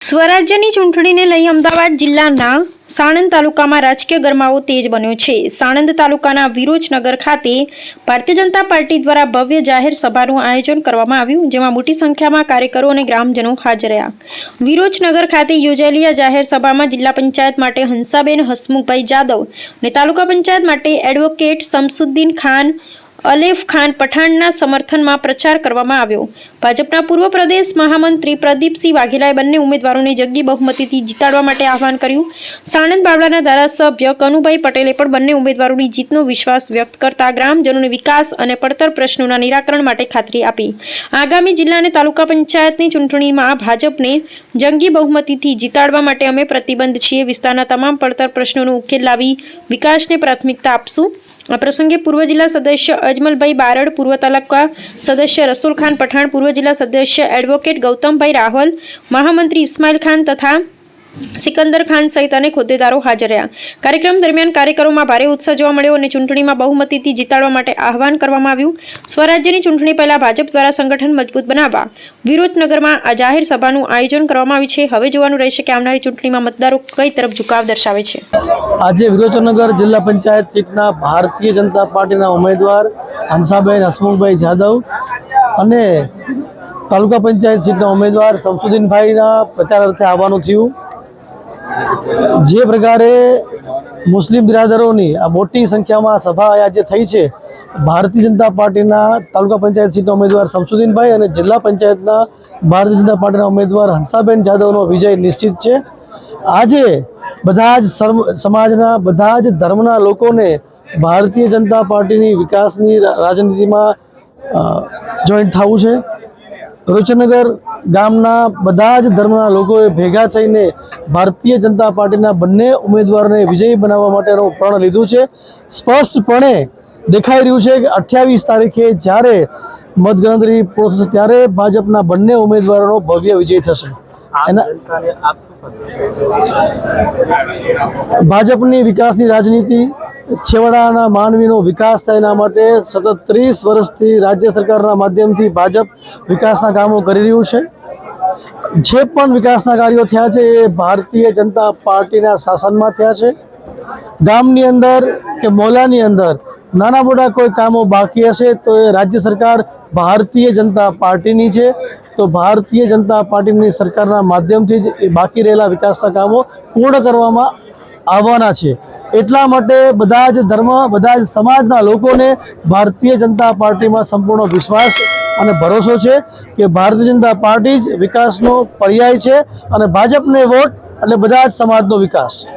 સ્વરાજ્યની ચૂંટણીને લઈ અમદાવાદ જિલ્લાના સાણંદ તાલુકામાં રાજકીય ગરમાવો તેજ બન્યો છે। સાણંદ તાલુકાના વિરોચનગર ખાતે ભારતીય જનતા પાર્ટી દ્વારા ભવ્ય જાહેર સભાનું આયોજન કરવામાં આવ્યું, જેમાં મોટી સંખ્યામાં કાર્યકરો અને ગ્રામજનો હાજર રહ્યા। વિરોચનગર ખાતે યોજાયેલી આ જાહેર સભામાં જિલ્લા પંચાયત માટે હંસાબેન હસમુખભાઈ જાદવ અને તાલુકા પંચાયત માટે એડવોકેટ શમસુદ્દીન ખાન અલેફ ખાન પઠાણના સમર્થનમાં પ્રચાર કરવામાં આવ્યો। ભાજપના પૂર્વ પ્રદેશ મહામંત્રી પ્રદીપસિંહ વાઘેલાએ બંને ઉમેદવારોને જંગી બહુમતીથી જીતાડવા માટે આહવાન કર્યું। સાણંદ બાવળાના ધારાસભ્ય કનુભાઈ પટેલે પણ બંને ઉમેદવારોની જીતનો વિશ્વાસ વ્યક્ત કરતા ગ્રામજનોને વિકાસ અને પડતર પ્રશ્નોના નિરાકરણ માટે ખાતરી આપી। આગામી જિલ્લા અને તાલુકા પંચાયતની ચૂંટણીમાં ભાજપને જંગી બહુમતીથી જીતાડવા માટે અમે પ્રતિબદ્ધ છીએ। વિસ્તારના તમામ પડતર પ્રશ્નોનો ઉકેલ લાવી વિકાસને પ્રાથમિકતા આપશું। આ પ્રસંગે પૂર્વ જિલ્લા સદસ્ય અજમલભાઈ બારડ, પૂર્વ તાલુકા સદસ્ય રસુલ ખાન પઠાણ, પૂર્વ જિલ્લા સદસ્ય એડવોકેટ ગૌતમભાઈ રાહુલ, મહામંત્રી ઇસ્માઇલ ખાન તથા સિકંદર ખાન સહિત અનેક હોદ્દેદારો હાજર રહ્યા। કાર્યક્રમ દરમિયાન કાર્યકરોમાં ભારે ઉત્સાહ જોવા મળ્યો અને ચૂંટણીમાં બહુમતીથી જીતાડવા માટે આહવાન કરવામાં આવ્યું। સ્વરાજ્યની ચૂંટણી પહેલા ભાજપ દ્વારા સંગઠન મજબૂત બનાવવા વિરોચનગરમાં આ જાહેર સભાનું આયોજન કરવામાં આવ્યું છે। હવે જોવાનું રહેશે કે આવનારી ચૂંટણીમાં મતદારો કઈ તરફ ઝુકાવ દર્શાવે છે। આજે વિરોચનગર જિલ્લા પંચાયત સીટના ભારતીય જનતા પાર્ટીના ઉમેદવાર હંસાબેન હસમુખભાઈ જાદવ અને તાલુકા પંચાયત સીટના ઉમેદવાર શમસુદ્દીનભાઈના પ્રચાર અર્થે આવવાનું થયું। જે પ્રકારે મુસ્લિમ બિરાદરોની આ મોટી સંખ્યામાં સભા આજે થઈ છે, ભારતીય જનતા પાર્ટીના તાલુકા પંચાયત સીટના ઉમેદવાર શમસુદ્દીનભાઈ અને જિલ્લા પંચાયતના ભારતીય જનતા પાર્ટીના ઉમેદવાર હંસાબેન જાદવનો વિજય નિશ્ચિત છે। આજે બધા જ સમાજના બધા જ ધર્મના લોકોને ભારતીય જનતા પાર્ટીની વિકાસની રાજનીતિમાં જોઈન્ટ થવું છે। વિરોચનગર ગામના બધા જ ધર્મના લોકોએ ભેગા થઈને ભારતીય જનતા પાર્ટીના બંને ઉમેદવારોને વિજયી બનાવવા માટેનું પ્રણ લીધું છે। સ્પષ્ટપણે દેખાઈ રહ્યું છે કે 28 તારીખે જ્યારે મતગણતરી પૂર્ણ થશે ત્યારે ભાજપના બંને ઉમેદવારોનો ભવ્ય વિજય થશે। ભાજપની વિકાસની રાજનીતિ, છેવાડાના માનવીનો વિકાસ થાય એના માટે સતત 30 વર્ષથી રાજ્ય સરકારના માધ્યમથી ભાજપ વિકાસના કામો કરી રહ્યું છે। જે પણ વિકાસના કાર્યો થયા છે એ ભારતીય જનતા પાર્ટીના શાસનમાં થયા છે। ગામની અંદર કે મોહલ્લાની અંદર નાના મોટા કોઈ કામો બાકી હશે તો એ રાજ્ય સરકાર ભારતીય જનતા પાર્ટીની છે, તો ભારતીય જનતા પાર્ટીની સરકારના માધ્યમથી જ એ બાકી રહેલા વિકાસના કામો પૂર્ણ કરવામાં આવવાના છે। એટલા માટે બધા જ ધર્મ, બધા જ સમાજના લોકોને ભારતીય જનતા પાર્ટીમાં સંપૂર્ણ વિશ્વાસ અને ભરોસો છે કે ભારતીય જનતા પાર્ટી જ વિકાસનો પર્યાય છે અને ભાજપને વોટ એટલે બધા જ સમાજનો વિકાસ।